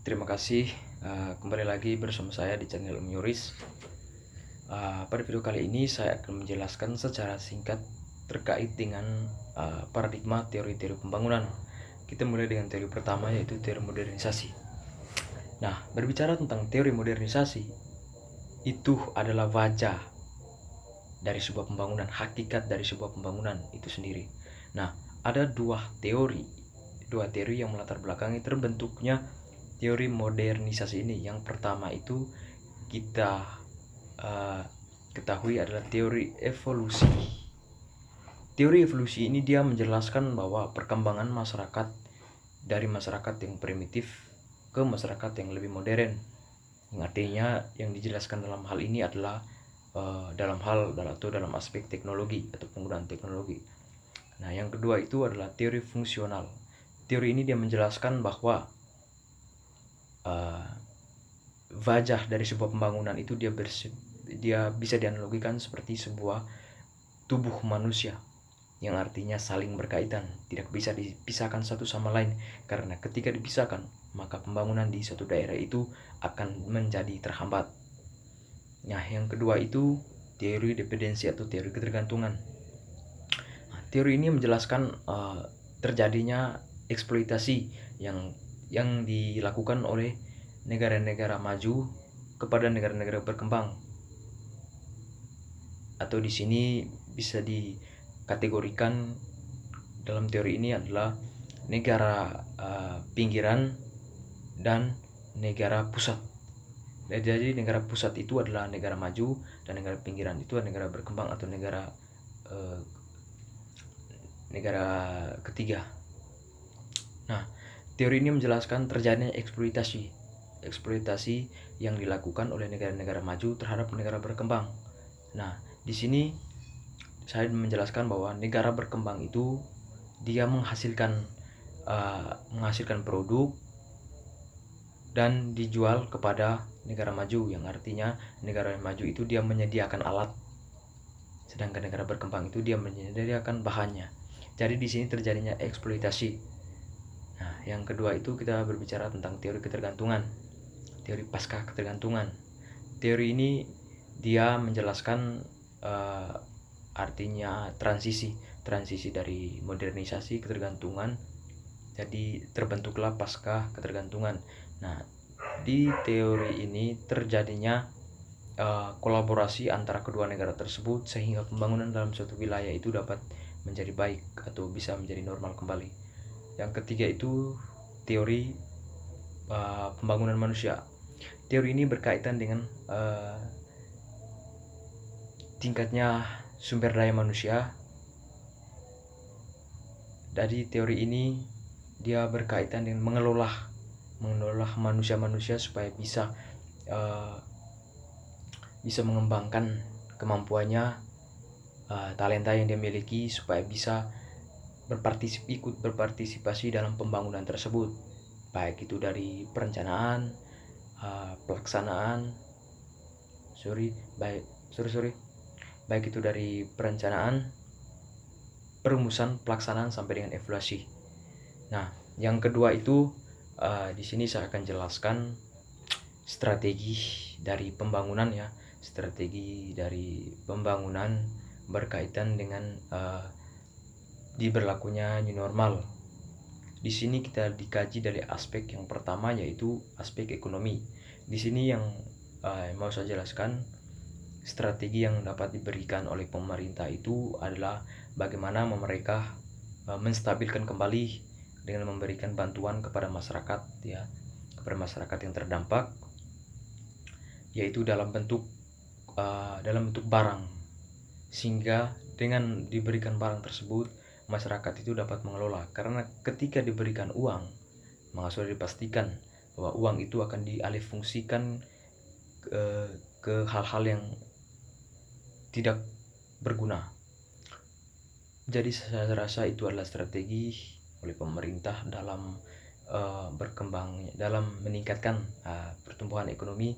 Terima kasih kembali lagi bersama saya di channel Om Yuris. Pada video kali ini saya akan menjelaskan secara singkat terkait dengan paradigma teori-teori pembangunan. Kita mulai dengan teori pertama, yaitu teori modernisasi. Nah, berbicara tentang teori modernisasi, itu adalah wajah dari sebuah pembangunan, hakikat dari sebuah pembangunan itu sendiri. Nah, ada dua teori yang melatar belakangi terbentuknya teori modernisasi ini. Yang pertama itu kita ketahui adalah teori evolusi. Teori evolusi ini dia menjelaskan bahwa perkembangan masyarakat dari masyarakat yang primitif ke masyarakat yang lebih modern. Yang artinya yang dijelaskan dalam hal ini adalah dalam aspek teknologi atau penggunaan teknologi. Nah, yang kedua itu adalah teori fungsional. Teori ini dia menjelaskan bahwa wajah dari sebuah pembangunan itu dia bisa dianalogikan seperti sebuah tubuh manusia, yang artinya saling berkaitan, tidak bisa dipisahkan satu sama lain, karena ketika dipisahkan maka pembangunan di suatu daerah itu akan menjadi terhambat. Nah, yang kedua itu teori dependensi atau teori ketergantungan. Nah, teori ini menjelaskan terjadinya eksploitasi yang dilakukan oleh negara-negara maju kepada negara-negara berkembang, atau di sini bisa dikategorikan dalam teori ini adalah negara pinggiran dan negara pusat. Jadi negara pusat itu adalah negara maju dan negara pinggiran itu adalah negara berkembang atau negara ketiga. Nah, teori ini menjelaskan terjadinya eksploitasi yang dilakukan oleh negara-negara maju terhadap negara berkembang. Nah, di sini saya menjelaskan bahwa negara berkembang itu dia menghasilkan produk dan dijual kepada negara maju, yang artinya negara maju itu dia menyediakan alat, sedangkan negara berkembang itu dia menyediakan bahannya. Jadi di sini terjadinya eksploitasi. Nah, yang kedua itu kita berbicara tentang teori ketergantungan, teori pasca ketergantungan. Teori ini dia menjelaskan artinya transisi dari modernisasi ketergantungan, jadi terbentuklah pasca ketergantungan. Nah, di teori ini terjadinya kolaborasi antara kedua negara tersebut sehingga pembangunan dalam suatu wilayah itu dapat menjadi baik atau bisa menjadi normal kembali. Yang ketiga itu teori pembangunan manusia. Teori ini berkaitan dengan tingkatnya sumber daya manusia. Dari teori ini dia berkaitan dengan mengelola manusia supaya bisa mengembangkan kemampuannya, talenta yang dia miliki, supaya bisa ikut berpartisipasi dalam pembangunan tersebut, baik itu dari perencanaan, pelaksanaan, baik itu dari perencanaan, perumusan, pelaksanaan sampai dengan evaluasi. Nah, yang kedua itu di sini saya akan jelaskan strategi dari pembangunan ya. Strategi dari pembangunan berkaitan dengan diberlakunya new normal. Di sini kita dikaji dari aspek yang pertama, yaitu aspek ekonomi. Di sini yang mau saya jelaskan, strategi yang dapat diberikan oleh pemerintah itu adalah bagaimana mereka menstabilkan kembali dengan memberikan bantuan kepada masyarakat ya, kepada masyarakat yang terdampak, yaitu dalam bentuk barang, sehingga dengan diberikan barang tersebut masyarakat itu dapat mengelola. Karena ketika diberikan uang, maka sudah dipastikan bahwa uang itu akan dialihfungsikan ke hal-hal yang tidak berguna. Jadi saya rasa itu adalah strategi oleh pemerintah dalam dalam meningkatkan pertumbuhan ekonomi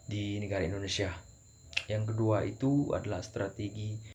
di negara Indonesia. Yang kedua itu adalah strategi